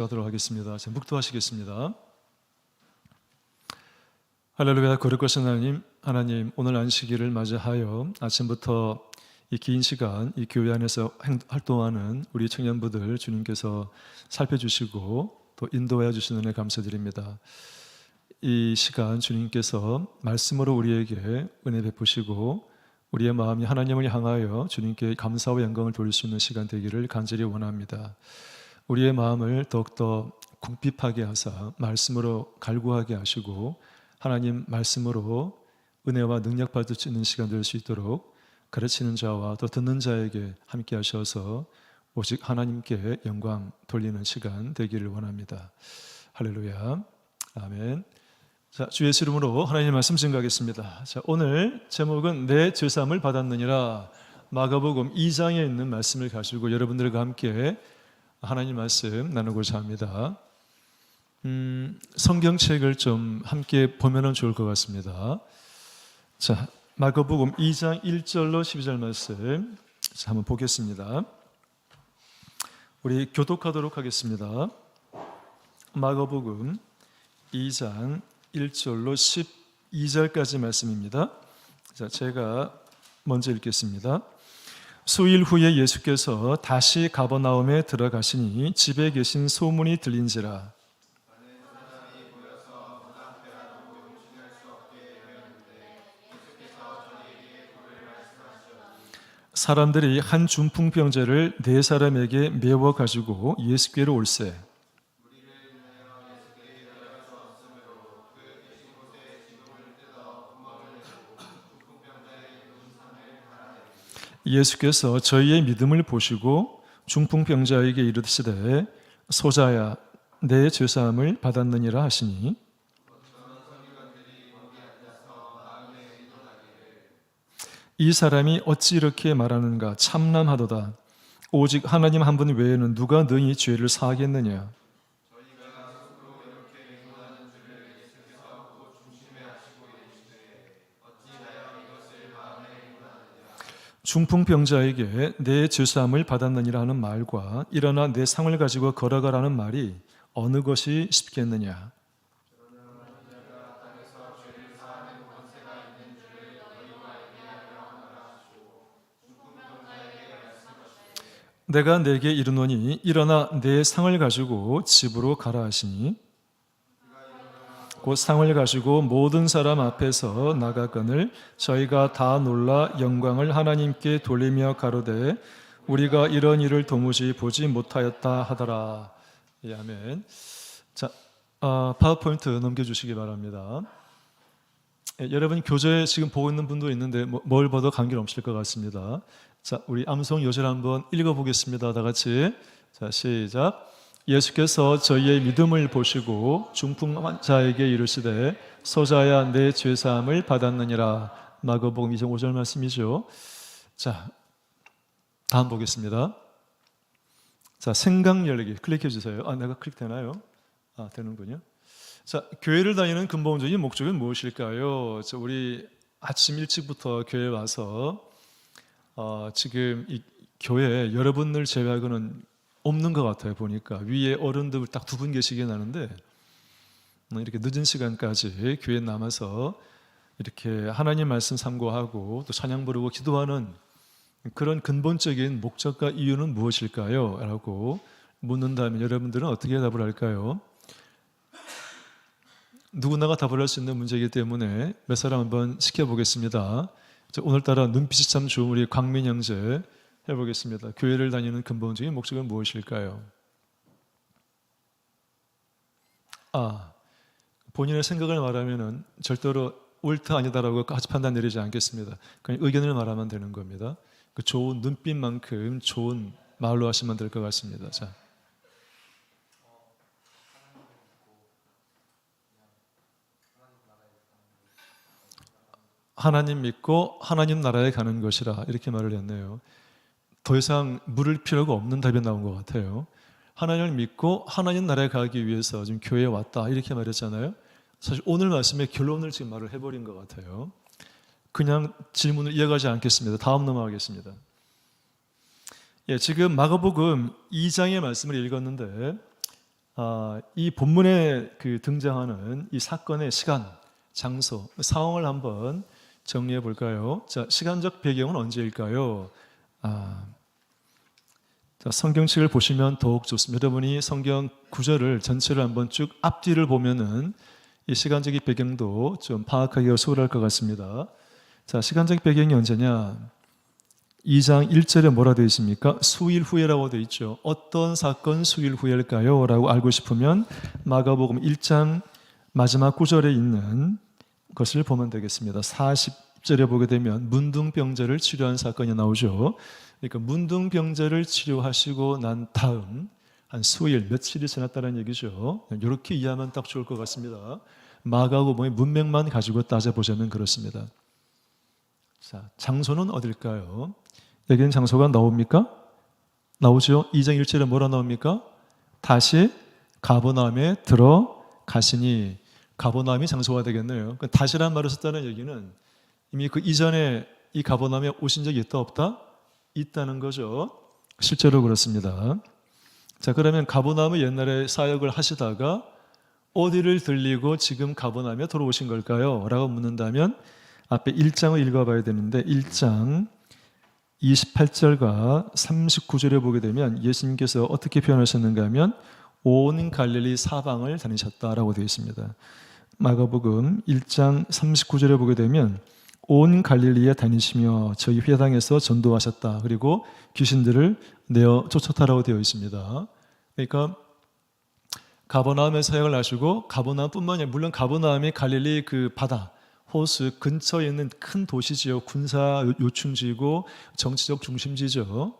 하도록 하겠습니다. 묵도하시겠습니다. 할렐루야. 거룩하신 하나님, 오늘 안식일을 맞이하여 아침부터 이 긴 시간 이 교회 안에서 활동하는 우리 청년부들 주님께서 살펴주시고 또 인도하여 주시는 은혜 감사드립니다. 이 시간 주님께서 말씀으로 우리에게 은혜 베푸시고 우리의 마음이 하나님을 향하여 주님께 감사와 영광을 돌릴 수 있는 시간 되기를 간절히 원합니다. 우리의 마음을 더욱더 궁핍하게 하사 말씀으로 갈구하게 하시고 하나님 말씀으로 은혜와 능력 받을 수 있는 시간 될 수 있도록 가르치는 자와 또 듣는 자에게 함께 하셔서 오직 하나님께 영광 돌리는 시간 되기를 원합니다. 할렐루야. 아멘. 자, 주 예수 이름으로 하나님의 말씀 증거하겠습니다. 자, 오늘 제목은 내 죄사함을 받았느니라. 마가복음 2장에 있는 말씀을 가지고 여러분들과 함께 하나님 말씀 나누고자 합니다. 성경책을 좀 함께 보면 좋을 것 같습니다. 자, 마가복음 2장 1절로 12절 말씀 자, 한번 보겠습니다. 우리 교독하도록 하겠습니다. 마가복음 2장 1절로 12절까지 말씀입니다. 자, 제가 먼저 읽겠습니다. 수일 후에 예수께서 다시 가버나움에 들어가시니 집에 계신 소문이 들린지라. 사람들이 한 중풍병자를 네 사람에게 메워 가지고 예수께로 올세. 예수께서 저희의 믿음을 보시고 중풍병자에게 이르시되 소자야 내 죄사함을 받았느니라 하시니 이 사람이 어찌 이렇게 말하는가 참남하도다. 오직 하나님 한 분 외에는 누가 능히 죄를 사하겠느냐. 중풍병자에게 내 죄사함을 받았느니라 하는 말과 일어나 내 상을 가지고 걸어가라는 말이 어느 것이 쉽겠느냐. 내가 내게 이르노니 일어나 내 상을 가지고 집으로 가라 하시니 곧 상을 가지고 모든 사람 앞에서 나가거늘 저희가 다 놀라 영광을 하나님께 돌리며 가로되 우리가 이런 일을 도무지 보지 못하였다 하더라. 예, 아멘. 자, 파워포인트 넘겨주시기 바랍니다. 예, 여러분 교재 지금 보고 있는 분도 있는데 뭘 봐도 관계없을 것 같습니다. 자, 우리 암송 요절 한번 읽어보겠습니다. 다 같이. 자, 시작. 예수께서 저희의 믿음을 보시고 중풍 환자에게 이르시되 소자야 내 죄사함을 받았느니라. 마가복음 2장 5절 말씀이죠. 자, 다음 보겠습니다. 자, 생각 열기 클릭해 주세요. 내가 클릭되나요? 되는군요. 자, 교회를 다니는 근본적인 목적은 무엇일까요? 자, 우리 아침 일찍부터 교회에 와서 지금 이 교회에 여러분들 제외하고는 없는 것 같아요. 보니까 위에 어른들 딱 두 분 계시긴 하는데 이렇게 늦은 시간까지 교회에 남아서 이렇게 하나님 말씀 삼고하고 또 찬양 부르고 기도하는 그런 근본적인 목적과 이유는 무엇일까요? 라고 묻는다면 여러분들은 어떻게 답을 할까요? 누구나가 답을 할 수 있는 문제이기 때문에 몇 사람 한번 시켜보겠습니다. 오늘따라 눈빛이 참 좋은 우리 광민 형제 해보겠습니다. 교회를 다니는 근본적인 목적은 무엇일까요? 본인의 생각을 말하면 절대로 옳다 아니다라고 가치 판단 내리지 않겠습니다. 그냥 의견을 말하면 되는 겁니다. 그 좋은 눈빛만큼 좋은 말로 하시면 될 것 같습니다. 자. 하나님 믿고 하나님 나라에 가는 것이라 이렇게 말을 했네요. 더 이상 물을 필요가 없는 답이 나온 것 같아요. 하나님을 믿고 하나님 나라에 가기 위해서 지금 교회에 왔다 이렇게 말했잖아요. 사실 오늘 말씀의 결론을 지금 말을 해버린 것 같아요. 그냥 질문을 이어가지 않겠습니다. 다음 넘어가겠습니다. 예, 지금 마가복음 2장의 말씀을 읽었는데 이 본문에 등장하는 이 사건의 시간, 장소, 상황을 한번 정리해 볼까요? 자, 시간적 배경은 언제일까요? 자, 성경책을 보시면 더욱 좋습니다. 여러분이 성경 구절을 전체를 한번 쭉 앞뒤를 보면은 이 시간적인 배경도 좀 파악하기가 수월할 것 같습니다. 자, 시간적 배경이 언제냐? 2장 1절에 뭐라 되어 있습니까? 수일 후에라고 되어 있죠. 어떤 사건 수일 후일까요? 라고 알고 싶으면 마가복음 1장 마지막 구절에 있는 것을 보면 되겠습니다. 40절에 보게 되면 문둥병자를 치료한 사건이 나오죠. 그러니까 문둥병자를 치료하시고 난 다음 한 수일, 며칠이 지났다는 얘기죠. 이렇게 이해하면 딱 좋을 것 같습니다. 마가복음의 문맥만 가지고 따져보자면 그렇습니다. 자, 장소는 어딜까요? 여기는 장소가 나옵니까? 나오죠. 2장 1절에 뭐라 나옵니까? 다시 가버나움에 들어가시니. 가버나움이 장소가 되겠네요. 다시란 말을 썼다는 얘기는 이미 그 이전에 이 가버나움에 오신 적이 있다 없다? 있다는 거죠. 실제로 그렇습니다. 자, 그러면 가버나움에 옛날에 사역을 하시다가 어디를 들리고 지금 가버나움에 들어오신 걸까요? 라고 묻는다면 앞에 1장을 읽어봐야 되는데 1장 28절과 39절에 보게 되면 예수님께서 어떻게 표현하셨는가 하면 온 갈릴리 사방을 다니셨다라고 되어 있습니다. 마가복음 1장 39절에 보게 되면 온 갈릴리에 다니시며 저희 회당에서 전도하셨다. 그리고 귀신들을 내어 쫓았다라고 되어 있습니다. 그러니까 가버나움에 사역을 하시고 가버나움뿐만 아니라 물론 가버나움이 갈릴리 그 바다 호수 근처에 있는 큰 도시지요. 군사 요충지이고 정치적 중심지죠.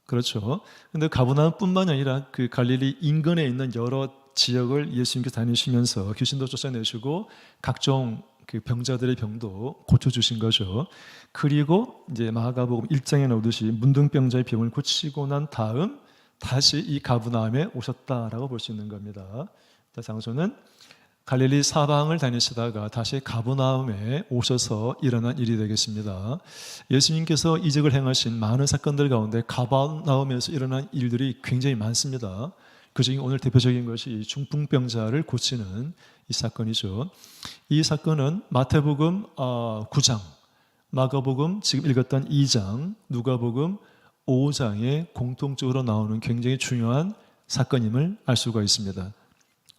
그렇죠. 근데 가버나움뿐만 아니라 그 갈릴리 인근에 있는 여러 지역을 예수님께서 다니시면서 귀신도 쫓아내시고 각종 그 병자들의 병도 고쳐주신 거죠. 그리고 이제 마가복음 1장에 나오듯이 문둥병자의 병을 고치고 난 다음 다시 이 가버나움에 오셨다라고 볼 수 있는 겁니다. 장소는 갈릴리 사방을 다니시다가 다시 가버나움에 오셔서 일어난 일이 되겠습니다. 예수님께서 이적을 행하신 많은 사건들 가운데 가버나움에서 일어난 일들이 굉장히 많습니다. 그중에 오늘 대표적인 것이 중풍병자를 고치는 이 사건이죠. 이 사건은 마태복음 9장, 마가복음 지금 읽었던 2장, 누가복음 5장에 공통적으로 나오는 굉장히 중요한 사건임을 알 수가 있습니다.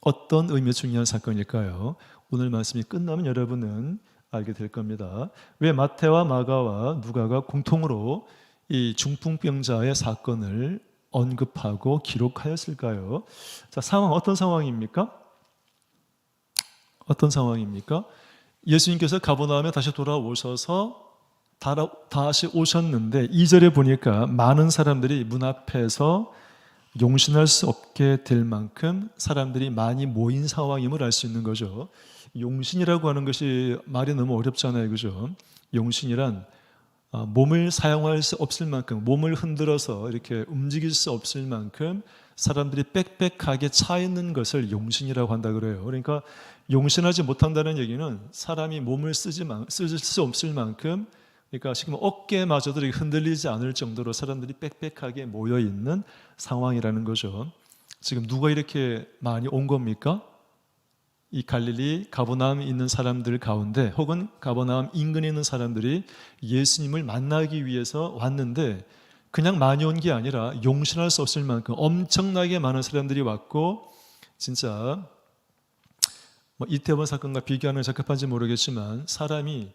어떤 의미의 중요한 사건일까요? 오늘 말씀이 끝나면 여러분은 알게 될 겁니다. 왜 마태와 마가와 누가가 공통으로 이 중풍병자의 사건을 언급하고 기록하였을까요? 자, 상황 어떤 상황입니까? 어떤 상황입니까? 예수님께서 가버나움에 다시 돌아오셔서 다시 오셨는데 2절에 보니까 많은 사람들이 문 앞에서 용신할 수 없게 될 만큼 사람들이 많이 모인 상황임을 알 수 있는 거죠. 용신이라고 하는 것이 말이 너무 어렵잖아요. 그죠? 용신이란 몸을 사용할 수 없을 만큼, 몸을 흔들어서 이렇게 움직일 수 없을 만큼 사람들이 빽빽하게 차 있는 것을 용신이라고 한다 그래요. 그러니까 용신하지 못한다는 얘기는 사람이 몸을 쓸 수 없을 만큼, 그러니까 지금 어깨마저도 흔들리지 않을 정도로 사람들이 빽빽하게 모여 있는 상황이라는 거죠. 지금 누가 이렇게 많이 온 겁니까? 이 갈릴리 가버나움에 있는 사람들 가운데 혹은 가버나움 인근에 있는 사람들이 예수님을 만나기 위해서 왔는데 그냥 많이 온 게 아니라 용신할 수 없을 만큼 엄청나게 많은 사람들이 왔고, 진짜 이태원 사건과 비교하는 적합한지 모르겠지만 사람이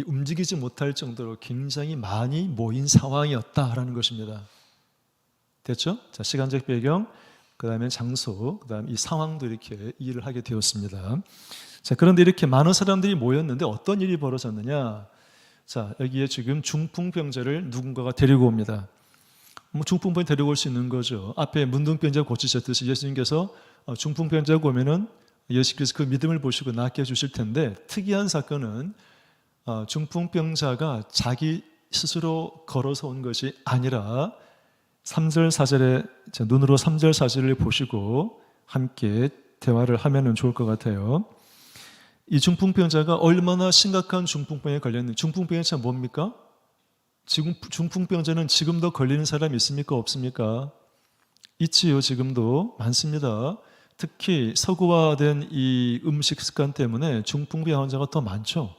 움직이지 못할 정도로 굉장히 많이 모인 상황이었다라는 것입니다. 됐죠? 자, 시간적 배경, 그 다음에 장소, 그 다음 이 상황도 이렇게 이해를 하게 되었습니다. 자, 그런데 이렇게 많은 사람들이 모였는데 어떤 일이 벌어졌느냐? 자, 여기에 지금 중풍병자를 누군가가 데리고 옵니다. 중풍병자 데리고 올 수 있는 거죠. 앞에 문둥병자 고치셨듯이 예수님께서 중풍병자가 오면은 예수께서 그 믿음을 보시고 낫게 해주실 텐데, 특이한 사건은 중풍병자가 자기 스스로 걸어서 온 것이 아니라 3절 4절에 눈으로 3절 4절을 보시고 함께 대화를 하면 좋을 것 같아요. 이 중풍병자가 얼마나 심각한 중풍병에 걸렸는지. 중풍병자 뭡니까? 지금 중풍병자는 지금도 걸리는 사람 있습니까? 없습니까? 있지요. 지금도 많습니다. 특히 서구화된 이 음식 습관 때문에 중풍병 환자가 더 많죠.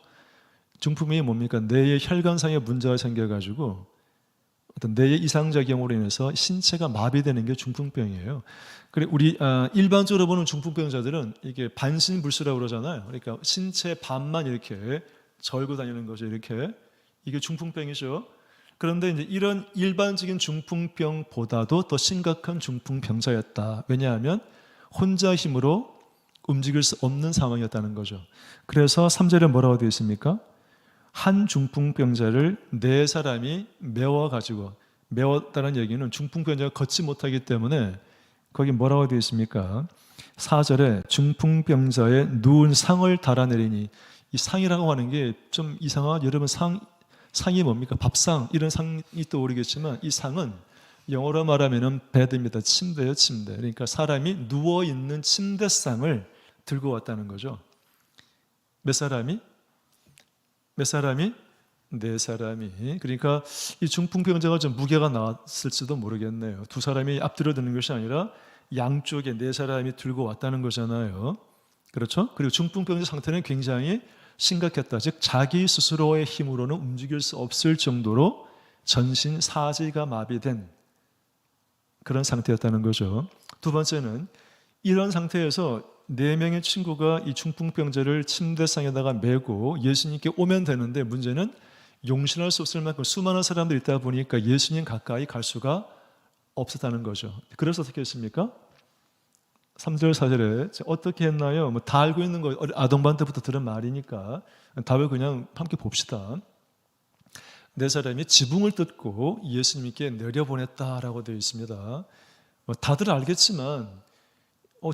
중풍병이 뭡니까? 뇌의 혈관상에 문제가 생겨가지고 어떤 뇌의 이상작용으로 인해서 신체가 마비되는 게 중풍병이에요. 그래 우리 일반적으로 보는 중풍병자들은 이게 반신불수라고 그러잖아요. 그러니까 신체 반만 이렇게 절고 다니는 거죠. 이렇게 이게 중풍병이죠. 그런데 이제 이런 일반적인 중풍병보다도 더 심각한 중풍병자였다. 왜냐하면 혼자 힘으로 움직일 수 없는 상황이었다는 거죠. 그래서 3절에 뭐라고 되어 있습니까? 한 중풍병자를 네 사람이 메워가지고, 메웠다는 얘기는 중풍병자가 걷지 못하기 때문에 거기 뭐라고 되어 있습니까? 4절에 중풍병자의 누운 상을 달아내리니, 이 상이라고 하는 게 좀 이상하죠. 여러분 상이 뭡니까? 밥상 이런 상이 떠오르겠지만 이 상은 영어로 말하면 베드입니다. 침대예요, 침대. 그러니까 사람이 누워 있는 침대상을 들고 왔다는 거죠. 몇 사람이? 네 사람이. 그러니까 이 중풍병자가 좀 무게가 나왔을지도 모르겠네요. 두 사람이 앞뒤로 드는 것이 아니라 양쪽에 네 사람이 들고 왔다는 거잖아요. 그렇죠? 그리고 중풍병자 상태는 굉장히 심각했다. 즉 자기 스스로의 힘으로는 움직일 수 없을 정도로 전신 사지가 마비된 그런 상태였다는 거죠. 두 번째는 이런 상태에서 네 명의 친구가 이 중풍병자를 침대상에다가 메고 예수님께 오면 되는데 문제는 용신할 수 없을 만큼 수많은 사람들이 있다 보니까 예수님 가까이 갈 수가 없었다는 거죠. 그래서 어떻게 했습니까? 3절 4절에 어떻게 했나요? 뭐 다 알고 있는 거 아동반 때부터 들은 말이니까 답을 그냥 함께 봅시다. 네 사람이 지붕을 뜯고 예수님께 내려보냈다라고 되어 있습니다. 뭐 다들 알겠지만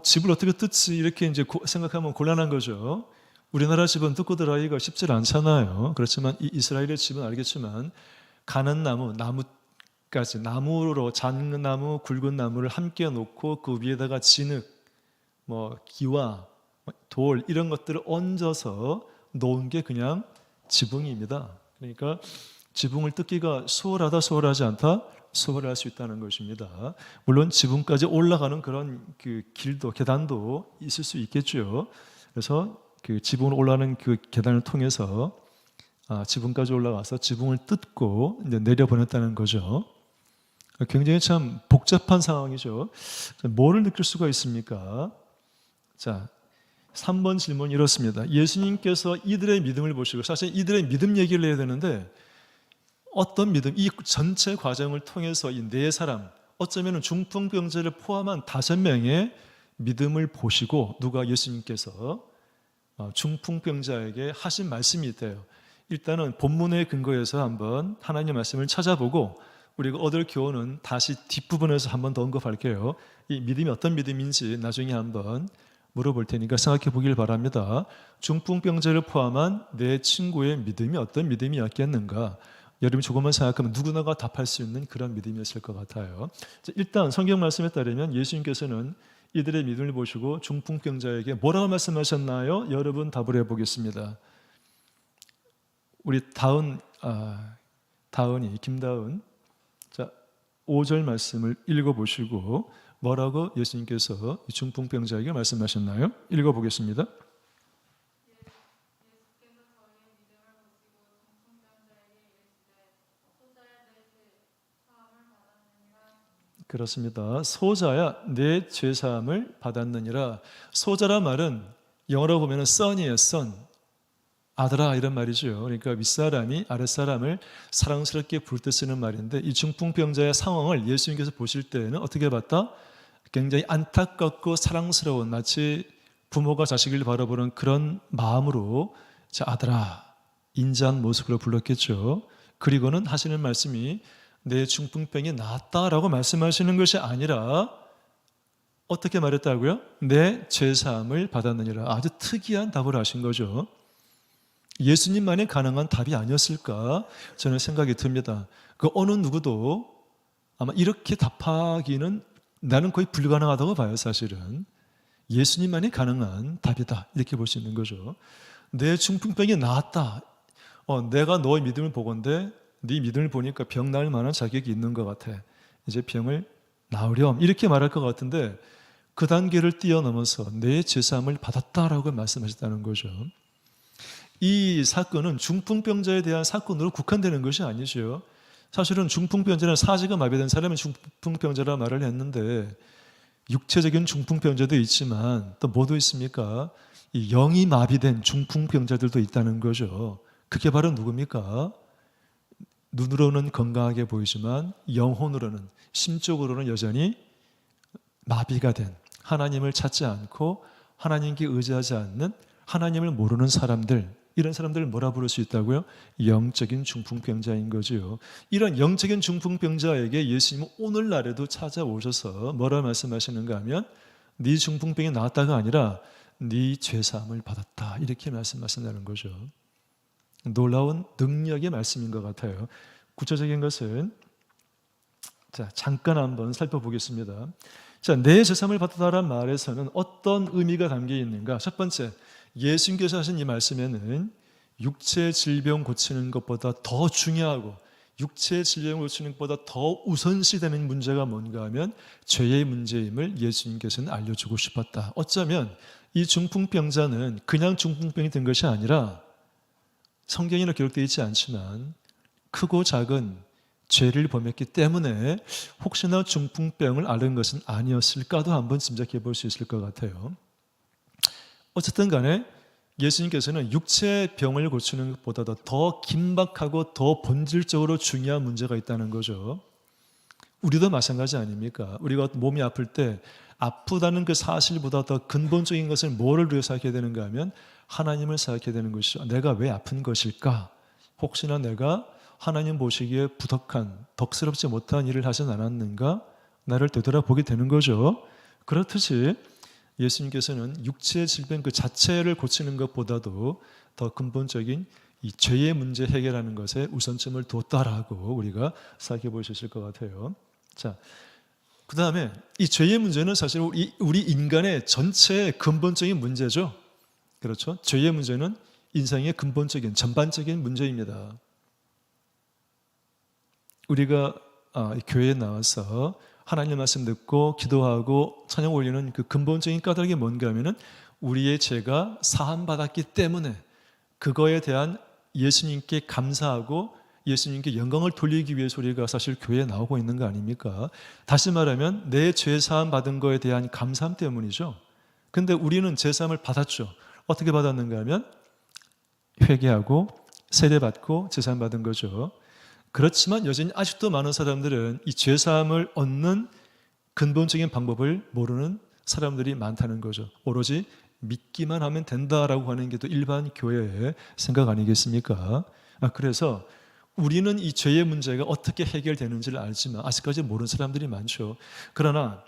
집을 어떻게 뜯지 이렇게 이제 생각하면 곤란한 거죠. 우리나라 집은 뜯고 들어가기가 쉽지 않잖아요. 그렇지만 이 이스라엘의 집은 알겠지만 가는 나무까지 나무로 작은 나무, 굵은 나무를 함께 놓고 그 위에다가 진흙, 기와 돌 이런 것들을 얹어서 놓은 게 그냥 지붕입니다. 그러니까 지붕을 뜯기가 수월하지 않다? 수월할 수 있다는 것입니다. 물론 지붕까지 올라가는 그런 그 길도 계단도 있을 수 있겠죠. 그래서 그 지붕을 올라가는 그 계단을 통해서 지붕까지 올라가서 지붕을 뜯고 이제 내려보냈다는 거죠. 굉장히 참 복잡한 상황이죠. 뭐를 느낄 수가 있습니까? 자, 3번 질문이 이렇습니다. 예수님께서 이들의 믿음을 보시고 사실 이들의 믿음 얘기를 해야 되는데 어떤 믿음, 이 전체 과정을 통해서 이 네 사람, 어쩌면 중풍병자를 포함한 5명의 믿음을 보시고 누가 예수님께서 중풍병자에게 하신 말씀이 있대요. 일단은 본문의 근거에서 한번 하나님의 말씀을 찾아보고 우리가 얻을 교훈은 다시 뒷부분에서 한번 더 언급할게요. 이 믿음이 어떤 믿음인지 나중에 한번 물어볼 테니까 생각해 보길 바랍니다. 중풍병자를 포함한 내 친구의 믿음이 어떤 믿음이었겠는가? 여러분이 조금만 생각하면 누구나가 답할 수 있는 그런 믿음이었을 것 같아요. 일단 성경 말씀에 따르면 예수님께서는 이들의 믿음을 보시고 중풍병자에게 뭐라고 말씀하셨나요? 여러분 답을 해보겠습니다. 우리 김다은 자 5절 말씀을 읽어보시고 뭐라고 예수님께서 중풍병자에게 말씀하셨나요? 읽어보겠습니다. 그렇습니다. 소자야 내 죄사함을 받았느니라. 소자란 말은 영어로 보면 son이에요. son. 아들아 이런 말이죠. 그러니까 윗사람이 아랫사람을 사랑스럽게 부를 때 쓰는 말인데 이 중풍병자의 상황을 예수님께서 보실 때는 어떻게 봤다? 굉장히 안타깝고 사랑스러운 마치 부모가 자식을 바라보는 그런 마음으로 자 아들아 인자한 모습으로 불렀겠죠. 그리고는 하시는 말씀이 내 중풍병이 나았다라고 말씀하시는 것이 아니라 어떻게 말했다고요? 내 죄사함을 받았느니라. 아주 특이한 답을 하신 거죠. 예수님만이 가능한 답이 아니었을까 저는 생각이 듭니다. 그 어느 누구도 아마 이렇게 답하기는 나는 거의 불가능하다고 봐요. 사실은 예수님만이 가능한 답이다 이렇게 볼 수 있는 거죠. 내 중풍병이 나았다. 내가 너의 믿음을 보건대 네 믿음을 보니까 병 나을 만한 자격이 있는 것 같아. 이제 병을 나으렴 이렇게 말할 것 같은데 그 단계를 뛰어넘어서 내 죄사함을 받았다라고 말씀하셨다는 거죠. 이 사건은 중풍병자에 대한 사건으로 국한되는 것이 아니죠. 사실은 중풍병자는 사지가 마비된 사람이 중풍병자라 말을 했는데 육체적인 중풍병자도 있지만 또 뭐도 있습니까? 이 영이 마비된 중풍병자들도 있다는 거죠. 그게 바로 누굽니까? 눈으로는 건강하게 보이지만 영혼으로는, 심적으로는 여전히 마비가 된, 하나님을 찾지 않고 하나님께 의지하지 않는, 하나님을 모르는 사람들, 이런 사람들을 뭐라 부를 수 있다고요? 영적인 중풍병자인 거죠. 이런 영적인 중풍병자에게 예수님은 오늘날에도 찾아오셔서 뭐라 말씀하시는가 하면 네 중풍병이 나았다가 아니라 네 죄사함을 받았다, 이렇게 말씀하신다는 거죠. 놀라운 능력의 말씀인 것 같아요. 구체적인 것은 잠깐 한번 살펴보겠습니다. 내 죄사함을 받았다라는 말에서는 어떤 의미가 담겨 있는가? 첫 번째, 예수님께서 하신 이 말씀에는 육체 질병 고치는 것보다 더 중요하고 육체 질병 고치는 것보다 더 우선시되는 문제가 뭔가 하면 죄의 문제임을 예수님께서는 알려주고 싶었다. 어쩌면 이 중풍병자는 그냥 중풍병이 된 것이 아니라 성경에는 기록되어 있지 않지만 크고 작은 죄를 범했기 때문에 혹시나 중풍병을 앓은 것은 아니었을까도 한번 짐작해 볼 수 있을 것 같아요. 어쨌든 간에 예수님께서는 육체병을 고치는 것보다도 더 긴박하고 더 본질적으로 중요한 문제가 있다는 거죠. 우리도 마찬가지 아닙니까? 우리가 몸이 아플 때 아프다는 그 사실보다 더 근본적인 것을 뭐를 위해 생각해야 되는가 하면 하나님을 생각해야 되는 것이죠. 내가 왜 아픈 것일까? 혹시나 내가 하나님 보시기에 부덕한, 덕스럽지 못한 일을 하진 않았는가? 나를 되돌아보게 되는 거죠. 그렇듯이 예수님께서는 육체의 질병 그 자체를 고치는 것보다도 더 근본적인 이 죄의 문제 해결하는 것에 우선점을 뒀다라고 우리가 생각해 볼 수 있을 것 같아요. 자, 그 다음에 이 죄의 문제는 사실 우리 인간의 전체의 근본적인 문제죠. 그렇죠? 죄의 문제는 인생의 근본적인, 전반적인 문제입니다. 우리가 교회에 나와서 하나님 말씀 듣고 기도하고 찬양 올리는 그 근본적인 까닭이 뭔가 하면은 우리의 죄가 사함받았기 때문에 그거에 대한 예수님께 감사하고 예수님께 영광을 돌리기 위해서 우리가 사실 교회에 나오고 있는 거 아닙니까? 다시 말하면 내 죄 사함 받은 거에 대한 감사함 때문이죠. 근데 우리는 죄 사함을 받았죠. 어떻게 받았는가 하면 회개하고 세례받고 죄 사함 받은 거죠. 그렇지만 여전히 아직도 많은 사람들은 이 죄사함을 얻는 근본적인 방법을 모르는 사람들이 많다는 거죠. 오로지 믿기만 하면 된다라고 하는 게 또 일반 교회의 생각 아니겠습니까? 그래서 우리는 이 죄의 문제가 어떻게 해결되는지를 알지만 아직까지 모르는 사람들이 많죠. 그러나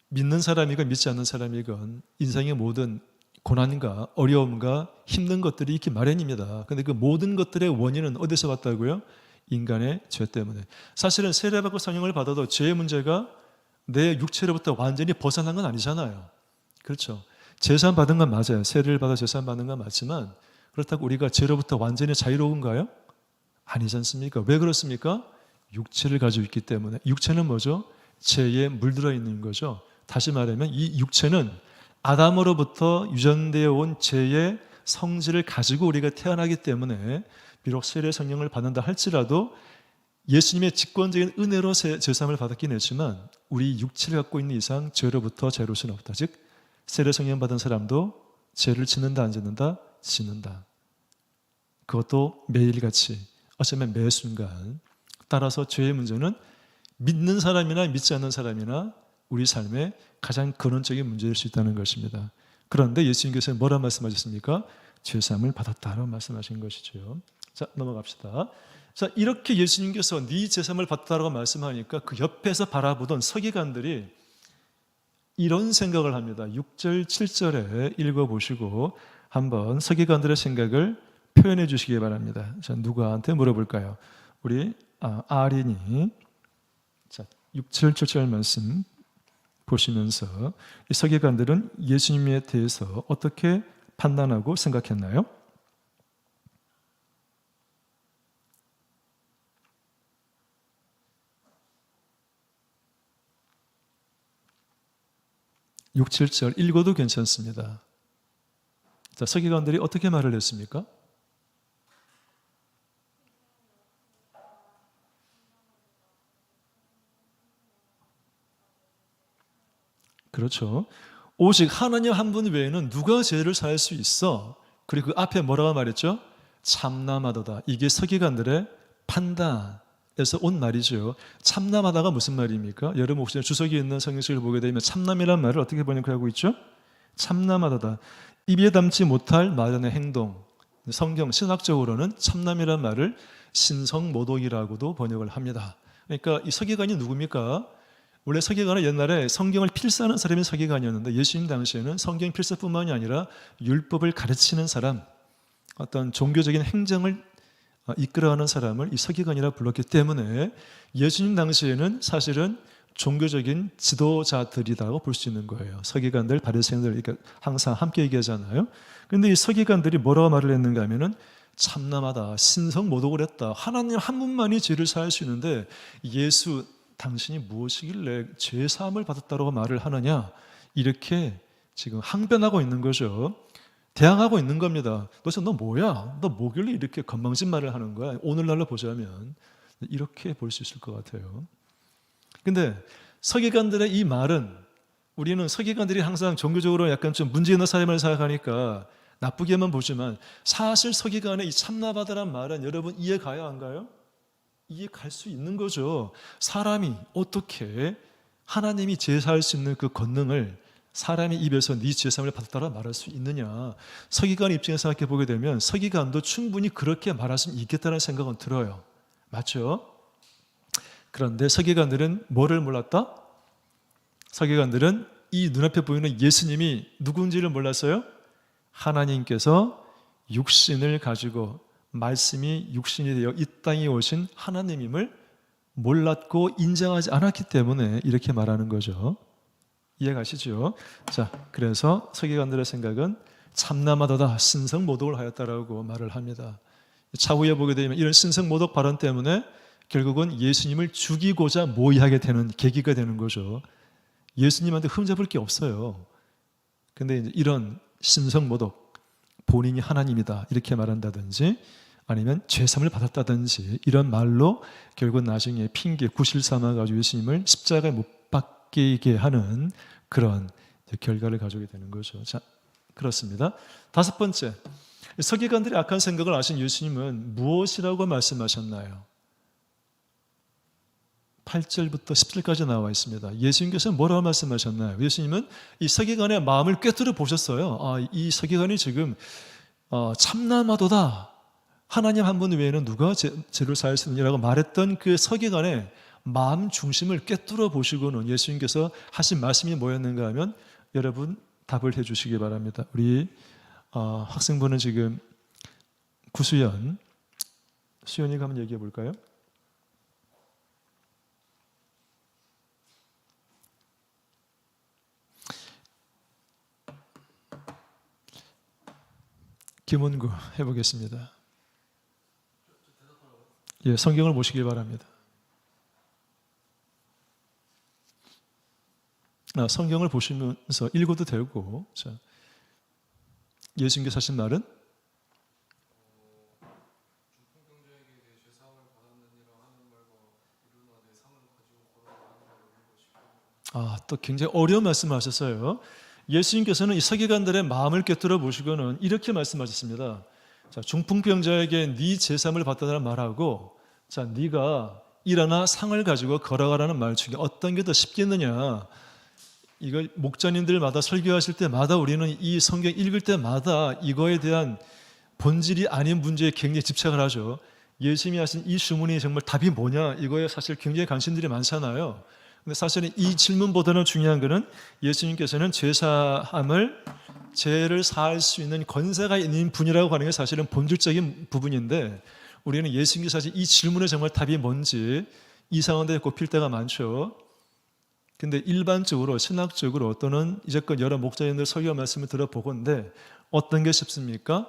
믿는 사람이건 믿지 않는 사람이건 인생의 모든 고난과 어려움과 힘든 것들이 있기 마련입니다. 그런데 그 모든 것들의 원인은 어디서 왔다고요? 인간의 죄 때문에. 사실은 세례받고 성령을 받아도 죄의 문제가 내 육체로부터 완전히 벗어난 건 아니잖아요. 그렇죠. 제사함 받은 건 맞아요. 세례를 받아 제사함 받는 건 맞지만 그렇다고 우리가 죄로부터 완전히 자유로운가요? 아니지 않습니까? 왜 그렇습니까? 육체를 가지고 있기 때문에. 육체는 뭐죠? 죄에 물들어 있는 거죠. 다시 말하면 이 육체는 아담으로부터 유전되어 온 죄의 성질을 가지고 우리가 태어나기 때문에 비록 세례 성령을 받는다 할지라도 예수님의 직권적인 은혜로 죄사함을 받았긴 했지만 우리 육체를 갖고 있는 이상 죄로부터 자유로울 수는 없다. 즉 세례 성령 받은 사람도 죄를 짓는다 안 짓는다? 짓는다. 그것도 매일같이 어쩌면 매 순간. 따라서 죄의 문제는 믿는 사람이나 믿지 않는 사람이나 우리 삶의 가장 근원적인 문제일 수 있다는 것입니다. 그런데 예수님께서 뭐라 말씀하셨습니까? 죄사함을 받았다라고 말씀하신 것이죠. 자, 넘어갑시다. 자, 이렇게 예수님께서 네 죄사함을 받았다라고 말씀하니까 그 옆에서 바라보던 서기관들이 이런 생각을 합니다. 6절, 7절에 읽어보시고 한번 서기관들의 생각을 표현해 주시기 바랍니다. 자, 누구한테 물어볼까요? 우리 아린이 자, 6절, 7절 말씀 보시면서 이 서기관들은 예수님에 대해서 어떻게 판단하고 생각했나요? 6, 7절 읽어도 괜찮습니다. 자, 서기관들이 어떻게 말을 했습니까? 그렇죠. 오직 하나님 한 분 외에는 누가 죄를 사할 수 있어? 그리고 그 앞에 뭐라고 말했죠? 참남하도다. 이게 서기관들의 판단에서 온 말이죠. 참남하다가 무슨 말입니까? 여러분 혹시 주석이 있는 성경책을 보게 되면 참남이라는 말을 어떻게 번역하고 있죠? 참남하도다. 입에 담지 못할 말의 행동. 성경 신학적으로는 참남이라는 말을 신성모독이라고도 번역을 합니다. 그러니까 이 서기관이 누굽니까? 원래 서기관은 옛날에 성경을 필사하는 사람이 서기관이었는데 예수님 당시에는 성경 필사뿐만이 아니라 율법을 가르치는 사람, 어떤 종교적인 행정을 이끌어가는 사람을 이 서기관이라 불렀기 때문에 예수님 당시에는 사실은 종교적인 지도자들이라고 볼 수 있는 거예요. 서기관들, 바리새인들 이렇게 항상 함께 얘기하잖아요. 그런데 이 서기관들이 뭐라고 말을 했는가 하면은 참남하다, 신성모독을 했다. 하나님 한 분만이 죄를 사할 수 있는데 예수 당신이 무엇이길래 죄 사함을 받았다고 말을 하느냐, 이렇게 지금 항변하고 있는 거죠. 대항하고 있는 겁니다. 도대체 너 뭐야? 너 뭐길래 이렇게 건방진 말을 하는 거야? 오늘날로 보자면 이렇게 볼 수 있을 것 같아요. 근데 서기관들의 이 말은, 우리는 서기관들이 항상 종교적으로 약간 좀 문제 있는 사람을 생각하니까 나쁘게만 보지만 사실 서기관의 이 참나바다란 말은 여러분 이해 가야 안 가요? 이해 갈 수 있는 거죠. 사람이 어떻게 하나님이 제사할 수 있는 그 권능을 사람의 입에서 네 제사함을 받았다라 말할 수 있느냐. 서기관의 입장에서 생각해 보게 되면 서기관도 충분히 그렇게 말할 수 있겠다는 생각은 들어요. 맞죠? 그런데 서기관들은 뭐를 몰랐다? 서기관들은 이 눈앞에 보이는 예수님이 누군지를 몰랐어요? 하나님께서 육신을 가지고 말씀이 육신이 되어 이 땅에 오신 하나님임을 몰랐고 인정하지 않았기 때문에 이렇게 말하는 거죠. 이해가시죠? 자, 그래서 서기관들의 생각은 참남하도다, 신성모독을 하였다라고 말을 합니다. 차후에 보게 되면 이런 신성모독 발언 때문에 결국은 예수님을 죽이고자 모의하게 되는 계기가 되는 거죠. 예수님한테 흠잡을 게 없어요. 근데 이제 이런 신성모독, 본인이 하나님이다 이렇게 말한다든지 아니면 죄삼을 받았다든지 이런 말로 결국 나중에 핑계 구실 삼아가지고 예수님을 십자가에 못 박히게 하는 그런 결과를 가져오게 되는 거죠. 자, 그렇습니다. 다섯 번째, 서기관들의 악한 생각을 아신 예수님은 무엇이라고 말씀하셨나요? 8절부터 10절까지 나와 있습니다. 예수님께서는 뭐라고 말씀하셨나요? 예수님은 이 서기관의 마음을 꿰뚫어 보셨어요. 이 서기관이 지금 참남하도다, 하나님 한 분 외에는 누가 죄를 사할 수 있느냐라고 말했던 그 서기관의 마음 중심을 꿰뚫어 보시고는 예수님께서 하신 말씀이 뭐였는가 하면 여러분 답을 해 주시기 바랍니다. 우리 학생부는 지금 구수연, 수연이가 한번 얘기해 볼까요? 김원구 해보겠습니다. 예, 성경을 보시기 바랍니다. 성경을 보시면서 읽어도 되고, 자, 예수님께서 하신 말은 또 굉장히 어려운 말씀을 하셨어요. 예수님께서는 이 서기관들의 마음을 꿰뚫어 보시고는 이렇게 말씀하셨습니다. 자, 중풍병자에게 네 제삼을 받다라는 말하고, 자, 네가 일어나 상을 가지고 걸어가라는 말 중에 어떤 게 더 쉽겠느냐. 이걸 목자님들마다 설교하실 때마다 우리는 이 성경 읽을 때마다 이거에 대한 본질이 아닌 문제에 굉장히 집착을 하죠. 예수님이 하신 이 주문이 정말 답이 뭐냐, 이거에 사실 굉장히 관심들이 많잖아요. 근데 사실은 이 질문보다는 중요한 것은 예수님께서는 죄를 사할 수 있는 권세가 있는 분이라고 하는 게 사실은 본질적인 부분인데, 우리는 예수님께서 사실 이 질문에 정말 답이 뭔지 이상한 데 꼽힐 때가 많죠. 근데 일반적으로 신학적으로 또는 이제껏 여러 목자님들 설교 말씀을 들어보건데 어떤 게 쉽습니까?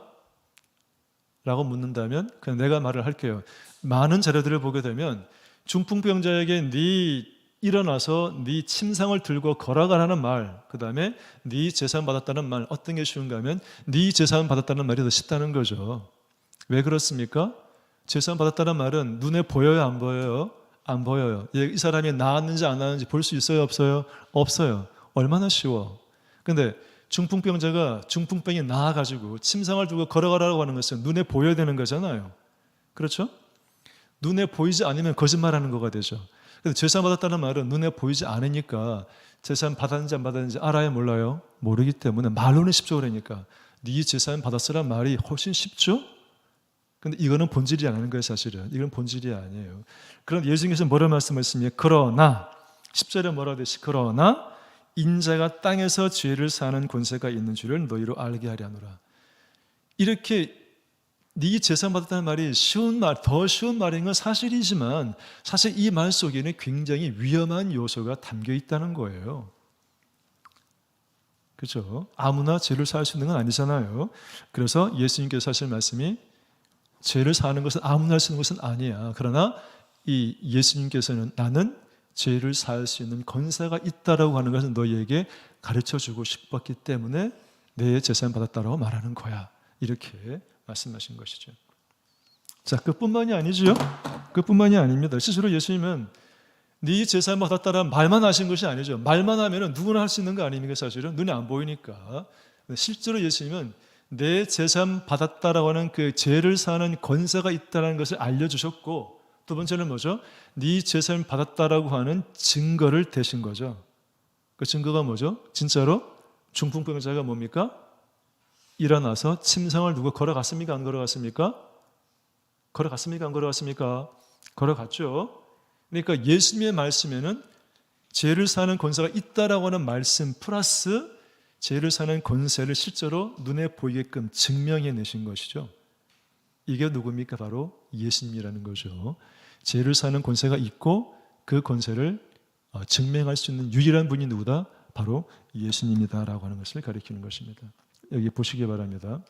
라고 묻는다면 그냥 내가 말을 할게요. 많은 자료들을 보게 되면 중풍병자에게 네 일어나서 네 침상을 들고 걸어가라는 말, 그 다음에 네 재산 받았다는 말, 어떤 게 쉬운가 하면 네 재산 받았다는 말이 더 쉽다는 거죠. 왜 그렇습니까? 재산 받았다는 말은 눈에 보여요, 안 보여요? 안 보여요. 이 사람이 나았는지 안 나았는지 볼 수 있어요, 없어요? 없어요. 얼마나 쉬워. 근데 중풍병자가 중풍병이 나아가지고 침상을 두고 걸어가라고 하는 것은 눈에 보여야 되는 거잖아요. 그렇죠? 눈에 보이지 않으면 거짓말하는 거가 되죠. 그래서 재산 받았다는 말은 눈에 보이지 않으니까 재산 받았는지 안 받았는지 알아요, 몰라요? 모르기 때문에 말로는 쉽죠. 그러니까 네 재산 받았으란 말이 훨씬 쉽죠? 근데 이거는 본질이 아닌 거예요, 사실은. 이건 본질이 아니에요. 그런데 예수님께서 뭐라 말씀하십니까? 그러나 10절에 뭐라 되시? 그러나 인자가 땅에서 죄를 사는 권세가 있는 줄을 너희로 알게 하려노라. 이렇게 네 재산 받았다는 말이 쉬운 말, 더 쉬운 말인 건 사실이지만 사실 이 말 속에는 굉장히 위험한 요소가 담겨 있다는 거예요. 그렇죠? 아무나 죄를 살 수 있는 건 아니잖아요. 그래서 예수님께서 하실 말씀이 죄를 사는 것은 아무나 할 수 있는 것은 아니야. 그러나 이 예수님께서는 나는 죄를 살 수 있는 권세가 있다라고 하는 것을 너희에게 가르쳐주고 싶었기 때문에 내 재산 받았다라고 말하는 거야. 이렇게 말씀하신 것이죠. 자, 그뿐만이 아니죠. 그뿐만이 아닙니다. 실제로 예수님은 네 재산 받았다라는 말만 하신 것이 아니죠. 말만 하면 누구나 할 수 있는 거 아닙니까? 사실은 눈에 안 보이니까. 실제로 예수님은 내 재산 받았다라고 하는 그 죄를 사는 권세가 있다는 것을 알려주셨고, 두 번째는 뭐죠? 네 재산 받았다라고 하는 증거를 대신 거죠. 그 증거가 뭐죠? 진짜로 중풍병자가 뭡니까? 일어나서 침상을 두고 걸어갔습니까? 안 걸어갔습니까? 걸어갔습니까? 안 걸어갔습니까? 걸어갔죠. 그러니까 예수님의 말씀에는 죄를 사는 권세가 있다라고 하는 말씀 플러스 죄를 사는 권세를 실제로 눈에 보이게끔 증명해내신 것이죠. 이게 누굽니까? 바로 예수님이라는 거죠. 죄를 사는 권세가 있고 그 권세를 증명할 수 있는 유일한 분이 누구다? 바로 예수님이다라고 하는 것을 가리키는 것입니다. 여기 보시기 바랍니다.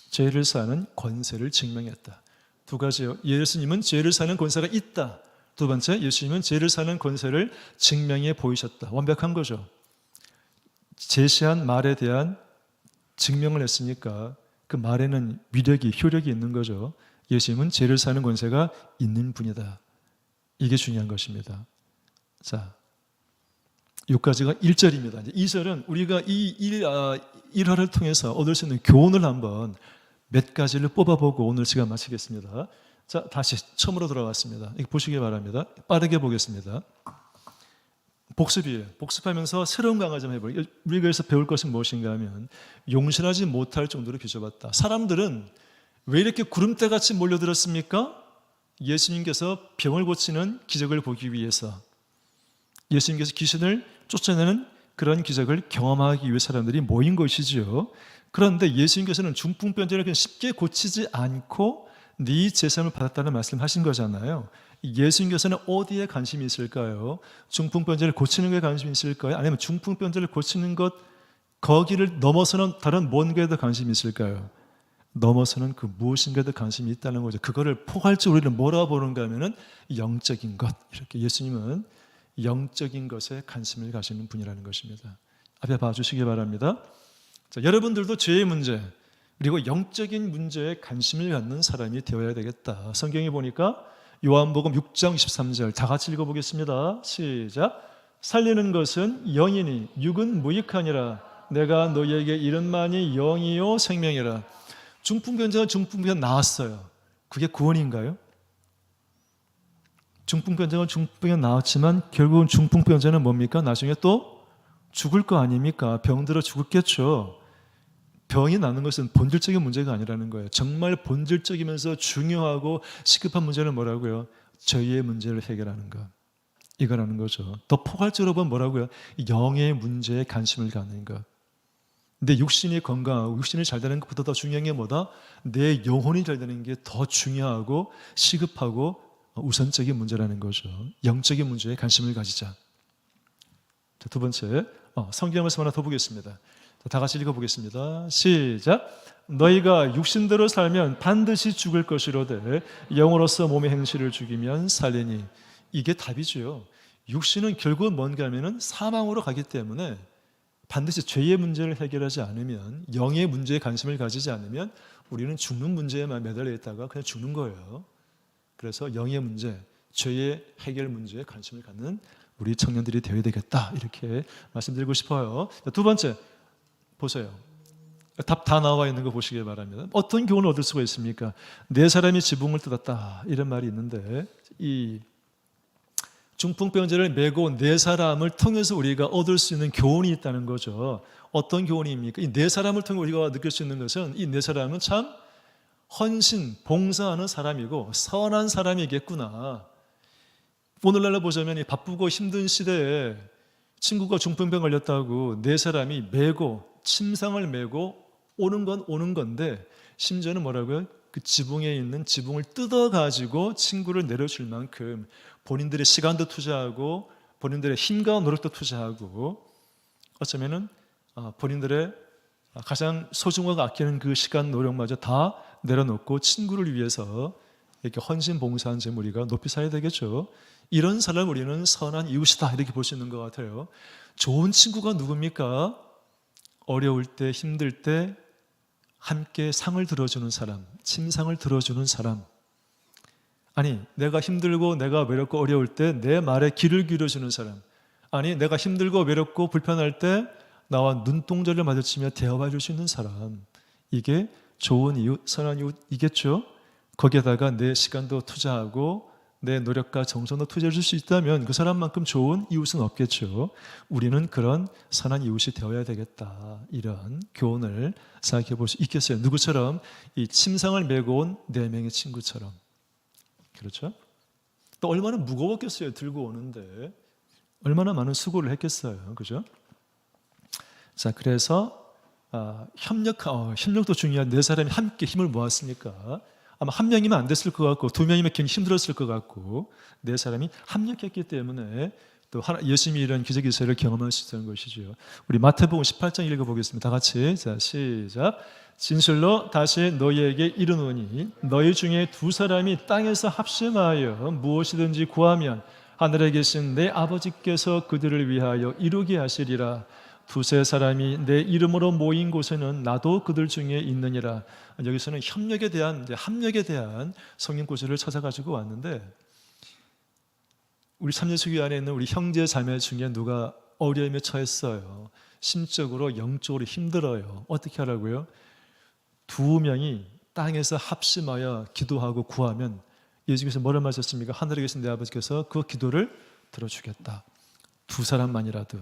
죄를 사는 권세를 증명했다. 두 가지요. 예수님은 죄를 사는 권세가 있다. 두 번째, 예수님은 죄를 사는 권세를 증명해 보이셨다. 완벽한 거죠. 제시한 말에 대한 증명을 했으니까 그 말에는 위력이, 효력이 있는 거죠. 예수님은 죄를 사는 권세가 있는 분이다. 이게 중요한 것입니다. 자, 여기까지가 1절입니다. 2절은 우리가 이 일화를 통해서 얻을 수 있는 교훈을 한번 몇 가지를 뽑아보고 오늘 시간 마치겠습니다. 자, 다시 처음으로 돌아왔습니다. 이거 보시기 바랍니다. 빠르게 보겠습니다. 복습이에요. 복습하면서 새로운 강화 좀 해볼게요. 우리가 여기서 배울 것은 무엇인가 하면 용신하지 못할 정도로 빚어봤다. 사람들은 왜 이렇게 구름대같이 몰려들었습니까? 예수님께서 병을 고치는 기적을 보기 위해서, 예수님께서 귀신을 쫓아내는 그런 기적을 경험하기 위해 사람들이 모인 것이지요. 그런데 예수님께서는 중풍병자를 그냥 쉽게 고치지 않고 네 재산을 받았다는 말씀을 하신 거잖아요. 예수님께서는 어디에 관심이 있을까요? 중풍병자를 고치는 것에 관심이 있을까요? 아니면 중풍병자를 고치는 것 거기를 넘어서는 다른 뭔가에도 관심이 있을까요? 넘어서는 그 무엇인가에도 관심이 있다는 거죠. 그거를 포괄적으로 우리는 뭐라고 보는가 하면은 영적인 것. 이렇게 예수님은 영적인 것에 관심을 가시는 분이라는 것입니다. 앞에 봐주시기 바랍니다. 자, 여러분들도 죄의 문제 그리고 영적인 문제에 관심을 갖는 사람이 되어야 되겠다. 성경에 보니까 요한복음 6장 23절 다 같이 읽어보겠습니다. 시작. 살리는 것은 영이니 육은 무익하니라. 내가 너희에게 이른만이 영이요 생명이라. 중풍병자가 중풍병자 나았어요. 그게 구원인가요? 중풍병자가 중풍병자 나왔지만 결국은 중풍병자는 뭡니까? 나중에 또 죽을 거 아닙니까? 병들어 죽겠죠. 병이 나는 것은 본질적인 문제가 아니라는 거예요. 정말 본질적이면서 중요하고 시급한 문제는 뭐라고요? 저희의 문제를 해결하는 것. 이거라는 거죠. 더 포괄적으로 보면 뭐라고요? 영의 문제에 관심을 갖는 것. 내 육신이 건강하고 육신이 잘 되는 것보다 더 중요한 게 뭐다? 내 영혼이 잘 되는 게 더 중요하고 시급하고 우선적인 문제라는 거죠. 영적인 문제에 관심을 가지자. 두 번째, 성경 말씀 하나 더 보겠습니다. 다 같이 읽어보겠습니다. 시작. 너희가 육신대로 살면 반드시 죽을 것이로되 영으로서 몸의 행실을 죽이면 살리니. 이게 답이죠. 육신은 결국은 뭔가 하면은 사망으로 가기 때문에 반드시 죄의 문제를 해결하지 않으면, 영의 문제에 관심을 가지지 않으면 우리는 죽는 문제에만 매달려 있다가 그냥 죽는 거예요. 그래서 영의 문제, 죄의 해결 문제에 관심을 갖는 우리 청년들이 되어야 되겠다, 이렇게 말씀드리고 싶어요. 두 번째, 보세요. 답 다 나와 있는 거 보시기 바랍니다. 어떤 교훈을 얻을 수가 있습니까? 네 사람이 지붕을 뜯었다, 이런 말이 있는데, 이 중풍병자를 메고 네 사람을 통해서 우리가 얻을 수 있는 교훈이 있다는 거죠. 어떤 교훈입니까? 이 네 사람을 통해 우리가 느낄 수 있는 것은, 이 네 사람은 참 헌신, 봉사하는 사람이고 선한 사람이겠구나. 오늘날로 보자면 이 바쁘고 힘든 시대에 친구가 중풍병 걸렸다고 네 사람이 메고, 침상을 메고 오는 건 오는 건데, 심지어는 뭐라고요? 그 지붕에 있는 지붕을 뜯어가지고 친구를 내려줄 만큼 본인들의 시간도 투자하고 본인들의 힘과 노력도 투자하고, 어쩌면은 본인들의 가장 소중하고 아끼는 그 시간, 노력마저 다 내려놓고 친구를 위해서 이렇게 헌신 봉사한 점 우리가 높이 사야 되겠죠. 이런 사람 우리는 선한 이웃이다, 이렇게 볼 수 있는 것 같아요. 좋은 친구가 누굽니까? 어려울 때, 힘들 때 함께 상을 들어주는 사람, 침상을 들어주는 사람. 아니, 내가 힘들고 내가 외롭고 어려울 때 내 말에 귀를 기울여주는 사람. 아니, 내가 힘들고 외롭고 불편할 때 나와 눈동자를 마주치며 대화해 줄 수 있는 사람. 이게 좋은 이웃, 선한 이웃이겠죠. 거기에다가 내 시간도 투자하고 내 노력과 정성도 투자해 줄 수 있다면 그 사람만큼 좋은 이웃은 없겠죠. 우리는 그런 선한 이웃이 되어야 되겠다, 이런 교훈을 생각해 볼 수 있겠어요. 누구처럼? 이 침상을 메고 온 네 명의 친구처럼. 그렇죠? 또 얼마나 무거웠겠어요. 들고 오는데 얼마나 많은 수고를 했겠어요. 그죠? 자, 그래서 협력도 중요한. 네 사람이 함께 힘을 모았으니까 아마 한 명이면 안 됐을 것 같고 두 명이면 굉장히 힘들었을 것 같고, 네 사람이 합력했기 때문에 또 예수님이 이런 기적 기사를 경험할 수 있다는 것이죠. 우리 마태복음 18장 읽어보겠습니다. 다 같이. 자, 시작. 진실로 다시 너희에게 이르노니 너희 중에 두 사람이 땅에서 합심하여 무엇이든지 구하면 하늘에 계신 내 아버지께서 그들을 위하여 이루게 하시리라. 두세 사람이 내 이름으로 모인 곳에는 나도 그들 중에 있느니라. 여기서는 협력에 대한, 합력에 대한 성경 구절을 찾아가지고 왔는데, 우리 참여수교 안에 있는 우리 형제 자매 중에 누가 어려움에 처했어요. 심적으로 영적으로 힘들어요. 어떻게 하라고요? 두 명이 땅에서 합심하여 기도하고 구하면, 예수께서 뭐를 말씀하셨습니까? 하늘에 계신 내 아버지께서 그 기도를 들어주겠다. 두 사람만이라도,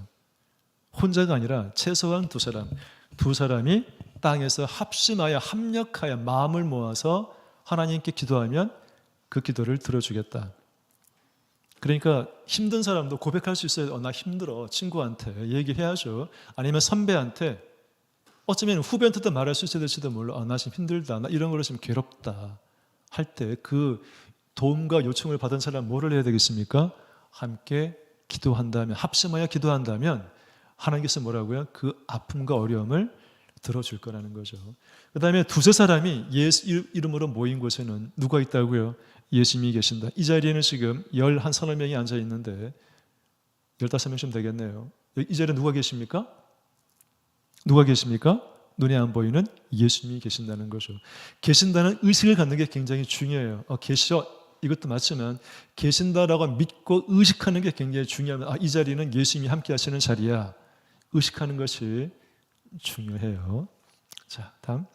혼자가 아니라 최소한 두 사람이 땅에서 합심하여 합력하여 마음을 모아서 하나님께 기도하면 그 기도를 들어주겠다. 그러니까 힘든 사람도 고백할 수 있어요. 나 힘들어. 친구한테 얘기해야죠. 아니면 선배한테, 어쩌면 후배한테도 말할 수 있어야 될지도 몰라. 나 지금 힘들다. 나 이런 거로 지금 괴롭다 할 때 그 도움과 요청을 받은 사람 뭐를 해야 되겠습니까? 함께 기도한다면, 합심하여 기도한다면 하나님께서 뭐라고요? 그 아픔과 어려움을 들어줄 거라는 거죠. 그 다음에 두세 사람이 예수 이름으로 모인 곳에는 누가 있다고요? 예수님이 계신다. 이 자리에는 지금 11-12명이 앉아 있는데 15명쯤 되겠네요. 이 자리에 누가 계십니까? 누가 계십니까? 눈에 안 보이는 예수님이 계신다는 거죠. 계신다는 의식을 갖는 게 굉장히 중요해요. 계셔, 이것도 맞지만 계신다라고 믿고 의식하는 게 굉장히 중요합니다. 이 자리는 예수님이 함께 하시는 자리야. 의식하는 것이 중요해요. 자, 다음.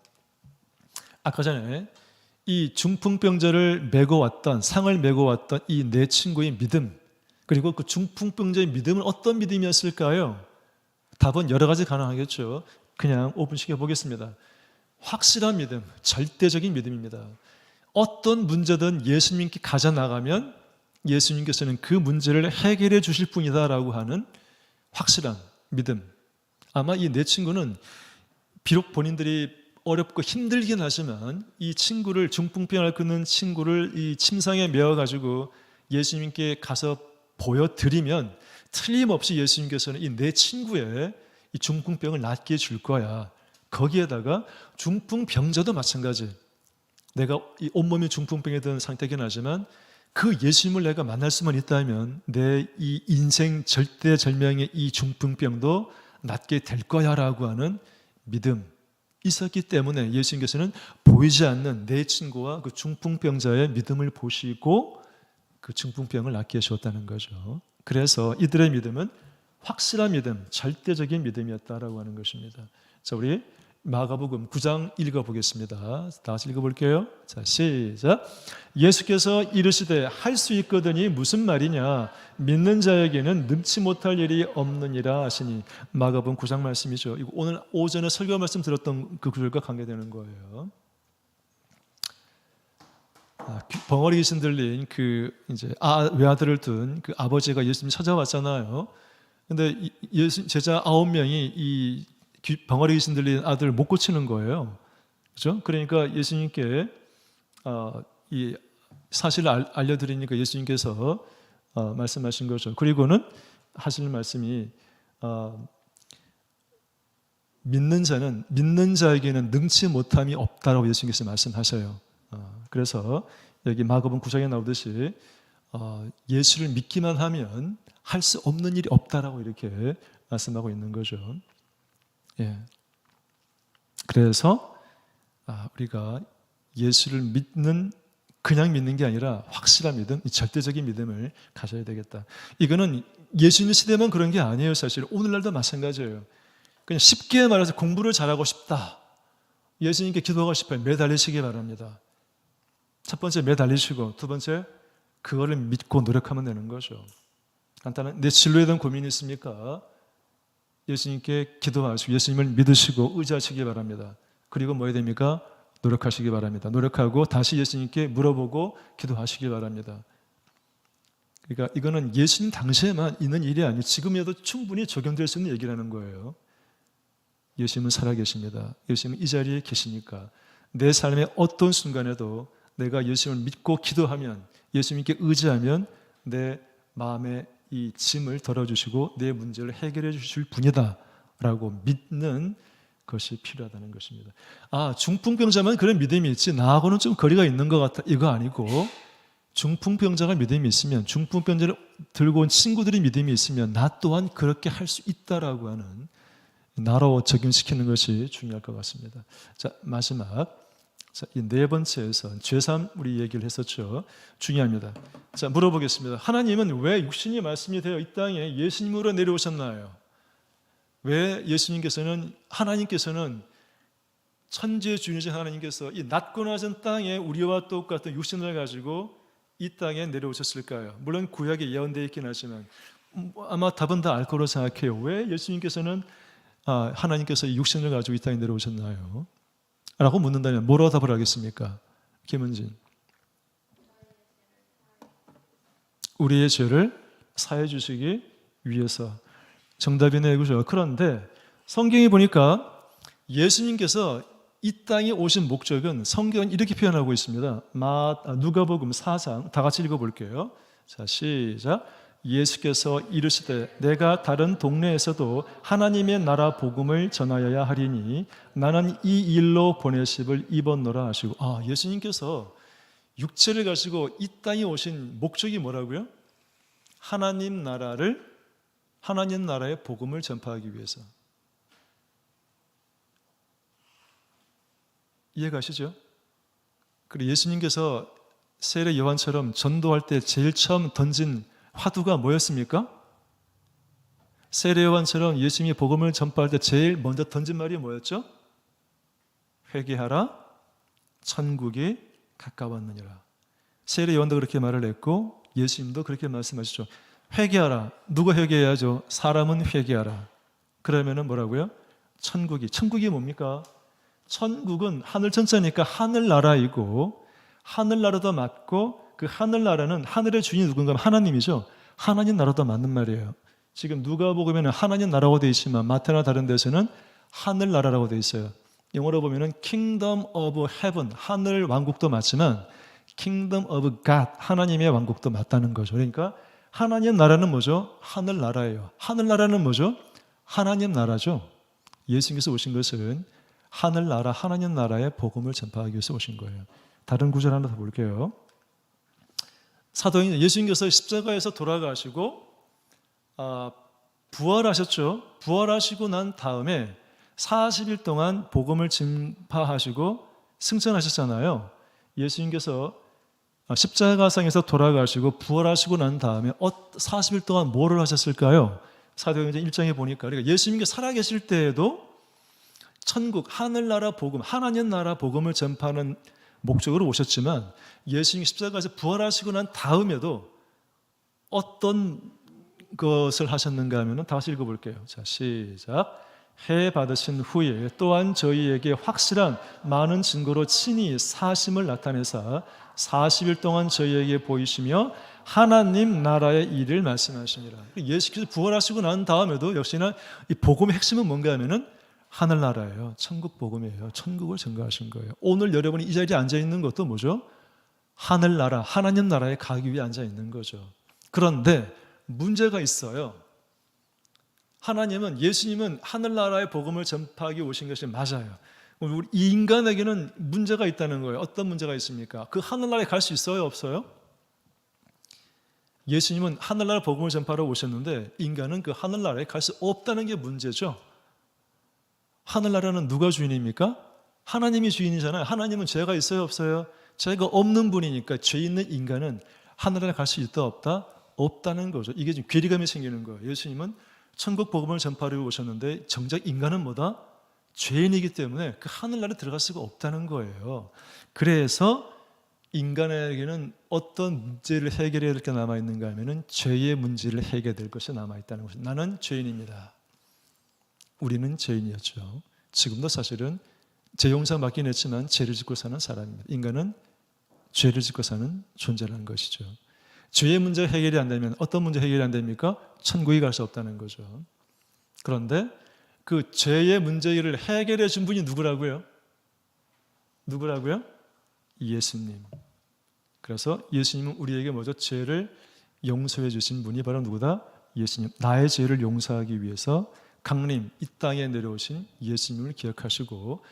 아까 전에 이 중풍병자를 메고 왔던, 상을 메고 왔던 이 네 친구의 믿음, 그리고 그 중풍병자의 믿음은 어떤 믿음이었을까요? 답은 여러 가지 가능하겠죠. 그냥 5분 시켜보겠습니다. 확실한 믿음, 절대적인 믿음입니다. 어떤 문제든 예수님께 가져 나가면 예수님께서는 그 문제를 해결해 주실 분이다라고 하는 확실한 믿음. 아마 이 네 친구는 비록 본인들이 어렵고 힘들긴 하지만 이 친구를, 중풍병을 앓는 친구를 이 침상에 메어가지고 예수님께 가서 보여드리면 틀림없이 예수님께서는 이 내 친구의 이 중풍병을 낫게 해줄 거야. 거기에다가 중풍병자도 마찬가지. 내가 이 온몸이 중풍병에 든 상태긴 하지만 그 예수님을 내가 만날 수만 있다면 내 이 인생 절대절명의 이 중풍병도 낫게 될 거야라고 하는 믿음 있었기 때문에 예수님께서는 보이지 않는 내 친구와 그 중풍병자의 믿음을 보시고 그 중풍병을 낫게 해주었다는 거죠. 그래서 이들의 믿음은 확실한 믿음, 절대적인 믿음이었다라고 하는 것입니다. 자, 우리 마가복음 9장 읽어보겠습니다. 다 같이 읽어볼게요. 자, 시작. 예수께서 이르시되 할 수 있거든이 무슨 말이냐? 믿는 자에게는 능치 못할 일이 없느니라 하시니. 마가복음 9장 말씀이죠. 이거 오늘 오전에 설교 말씀 들었던 그 구절과 관계되는 거예요. 벙어리 귀신 들린 그 이제 외아들을 둔 그 아버지가 예수님 찾아왔잖아요. 근데 예수 제자 9명이 이 벙어리 귀신 들린 아들 못 고치는 거예요. 그렇죠? 그러니까 예수님께 이 사실을 알려드리니까 예수님께서 말씀하신 거죠. 그리고는 하시는 말씀이 믿는 자에게는 능치 못함이 없다라고 예수님께서 말씀하셔요. 그래서 여기 마가복음 9장에 나오듯이 예수를 믿기만 하면 할 수 없는 일이 없다라고 이렇게 말씀하고 있는 거죠. 예. 그래서 우리가 예수를 그냥 믿는 게 아니라 확실한 믿음, 절대적인 믿음을 가져야 되겠다. 이거는 예수님 시대만 그런 게 아니에요. 사실 오늘날도 마찬가지예요. 그냥 쉽게 말해서 공부를 잘하고 싶다, 예수님께 기도하고 싶어요. 매달리시기 바랍니다. 첫 번째 매달리시고, 두 번째 그거를 믿고 노력하면 되는 거죠. 간단한 내 진로에 대한 고민이 있습니까? 예수님께 기도하시고 예수님을 믿으시고 의지하시기 바랍니다. 그리고 뭐 해야 됩니까? 노력하시기 바랍니다. 노력하고 다시 예수님께 물어보고 기도하시기 바랍니다. 그러니까 이거는 예수님 당시에만 있는 일이 아니고 지금에도 충분히 적용될 수 있는 얘기라는 거예요. 예수님은 살아계십니다. 예수님은 이 자리에 계시니까 내 삶의 어떤 순간에도 내가 예수님을 믿고 기도하면, 예수님께 의지하면 내 마음의 이 짐을 덜어주시고 내 문제를 해결해 주실 분이다 라고 믿는 것이 필요하다는 것입니다. 중풍병자만 그런 믿음이 있지 나하고는 좀 거리가 있는 것 같다, 이거 아니고, 중풍병자가 믿음이 있으면, 중풍병자를 들고 온 친구들이 믿음이 있으면 나 또한 그렇게 할 수 있다라고 하는, 나로 적용시키는 것이 중요할 것 같습니다. 자, 마지막, 이 네 번째에서 죄삼 우리 얘기를 했었죠. 중요합니다. 자, 물어보겠습니다. 하나님은 왜 육신이 말씀이 되어 이 땅에 예수님으로 내려오셨나요? 왜 하나님께서는 천지의 주인이신 하나님께서 이 낮고 낮은 땅에 우리와 똑같은 육신을 가지고 이 땅에 내려오셨을까요? 물론 구약에 예언되어 있긴 하지만 아마 답은 다 알 거로 생각해요. 왜 하나님께서 이 육신을 가지고 이 땅에 내려오셨나요? 라고 묻는다면 뭐라고 답을 하겠습니까? 김은진. 우리의 죄를 사해 주시기 위해서. 정답이네, 그죠? 그런데 성경에 보니까 예수님께서 이 땅에 오신 목적은 성경은 이렇게 표현하고 있습니다. 누가복음 4장 다 같이 읽어볼게요. 자, 시작. 예수께서 이르시되 내가 다른 동네에서도 하나님의 나라 복음을 전하여야 하리니 나는 이 일로 보내심을 입었노라 하시고, 예수님께서 육체를 가지고 이 땅에 오신 목적이 뭐라고요? 하나님 나라의 복음을 전파하기 위해서. 이해가시죠? 그리고 예수님께서 세례 요한처럼 전도할 때 제일 처음 던진 화두가 뭐였습니까? 세례 요한처럼 예수님이 복음을 전파할 때 제일 먼저 던진 말이 뭐였죠? 회개하라, 천국이 가까웠느니라. 세례 요한도 그렇게 말을 했고 예수님도 그렇게 말씀하시죠. 회개하라. 누가 회개해야죠? 사람은 회개하라. 그러면은 뭐라고요? 천국이 뭡니까? 천국은 하늘 천자니까 하늘나라이고, 하늘나라도 맞고, 그 하늘나라는 하늘의 주인이 누군가 하면 하나님이죠. 하나님 나라도 맞는 말이에요. 지금 누가복음에는 하나님 나라고 되어 있지만 마태나 다른 데서는 하늘나라라고 되어 있어요. 영어로 보면은 Kingdom of Heaven, 하늘 왕국도 맞지만 Kingdom of God, 하나님의 왕국도 맞다는 거죠. 그러니까 하나님 나라는 뭐죠? 하늘나라예요. 하늘나라는 뭐죠? 하나님 나라죠. 예수님께서 오신 것은 하늘나라, 하나님 나라의 복음을 전파하기 위해서 오신 거예요. 다른 구절 하나 더 볼게요. 사도행전 예수님께서 십자가에서 돌아가시고 부활하셨죠. 부활하시고 난 다음에 40일 동안 복음을 전파하시고 승천하셨잖아요. 예수님께서 십자가상에서 돌아가시고 부활하시고 난 다음에 40일 동안 뭐를 하셨을까요? 사도행전 1장에 보니까 그러니까 예수님께서 살아계실 때에도 천국, 하늘나라 복음, 하나님 나라 복음을 전파하는 목적으로 오셨지만 예수님이 십자가에서 부활하시고 난 다음에도 어떤 것을 하셨는가 하면 다시 읽어볼게요. 자, 시작. 해 받으신 후에 또한 저희에게 확실한 많은 증거로 친히 사심을 나타내사 40일 동안 저희에게 보이시며 하나님 나라의 일을 말씀하십니다. 예수께서 부활하시고 난 다음에도 역시나 이 복음의 핵심은 뭔가 하면은 하늘나라예요. 천국 복음이에요. 천국을 증거하신 거예요. 오늘 여러분이 이 자리에 앉아 있는 것도 뭐죠? 하늘나라, 하나님 나라에 가기 위해 앉아 있는 거죠. 그런데 문제가 있어요. 하나님은, 예수님은 하늘나라의 복음을 전파하기 오신 것이 맞아요. 우리 인간에게는 문제가 있다는 거예요. 어떤 문제가 있습니까? 그 하늘나라에 갈 수 있어요? 없어요? 예수님은 하늘나라 복음을 전파하러 오셨는데 인간은 그 하늘나라에 갈 수 없다는 게 문제죠. 하늘나라는 누가 주인입니까? 하나님이 주인이잖아요. 하나님은 죄가 있어요? 없어요? 죄가 없는 분이니까 죄 있는 인간은 하늘나라에 갈 수 있다 없다? 없다는 거죠. 이게 지금 괴리감이 생기는 거예요. 예수님은 천국 복음을 전파하러 오셨는데 정작 인간은 뭐다? 죄인이기 때문에 그 하늘나라에 들어갈 수가 없다는 거예요. 그래서 인간에게는 어떤 문제를 해결해야 될 게 남아있는가 하면 죄의 문제를 해결해야 될 것이 남아있다는 것입니다. 나는 죄인입니다. 우리는 죄인이었죠. 지금도 사실은 죄 용서 받긴 했지만 죄를 짓고 사는 사람입니다. 인간은 죄를 짓고 사는 존재라는 것이죠. 죄의 문제가 해결이 안 되면 어떤 문제 해결이 안 됩니까? 천국에 갈 수 없다는 거죠. 그런데 그 죄의 문제를 해결해 준 분이 누구라고요? 누구라고요? 예수님. 그래서 예수님은 우리에게 뭐죠? 죄를 용서해 주신 분이 바로 누구다? 예수님. 나의 죄를 용서하기 위해서 강림, 이 땅에 내려오신 예수님을 기억하시고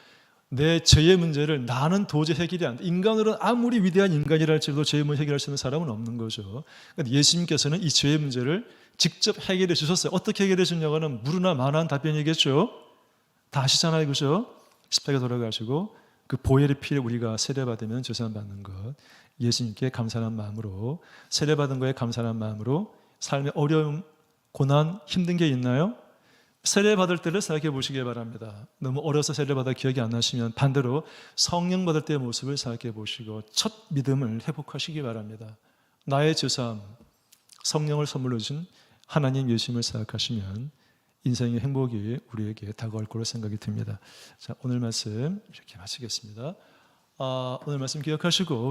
내 죄의 문제를 나는 도저히 해결이 안 돼. 인간으로는 아무리 위대한 인간이라 할지라도 죄의 문제를 해결할 수 있는 사람은 없는 거죠. 그러니까 예수님께서는 이 죄의 문제를 직접 해결해 주셨어요. 어떻게 해결해 주냐고 하는 무르나 만한 답변이겠죠. 다 아시잖아요. 그죠? 십자가에 돌아가시고 그 보혈의 피를 우리가 세례받으면 죄사함받는 것. 예수님께 감사하는 마음으로, 세례받은 거에 감사하는 마음으로 삶의 어려움, 고난, 힘든 게 있나요? 세례받을 때를 생각해 보시기 바랍니다. 너무 어려서 세례받아 기억이 안 나시면 반대로 성령 받을 때의 모습을 생각해 보시고 첫 믿음을 회복하시기 바랍니다. 나의 죄사함, 성령을 선물로 주신 하나님 예수님을 생각하시면 인생의 행복이 우리에게 다가올 거로 생각이 듭니다. 자, 오늘 말씀 이렇게 마치겠습니다. 오늘 말씀 기억하시고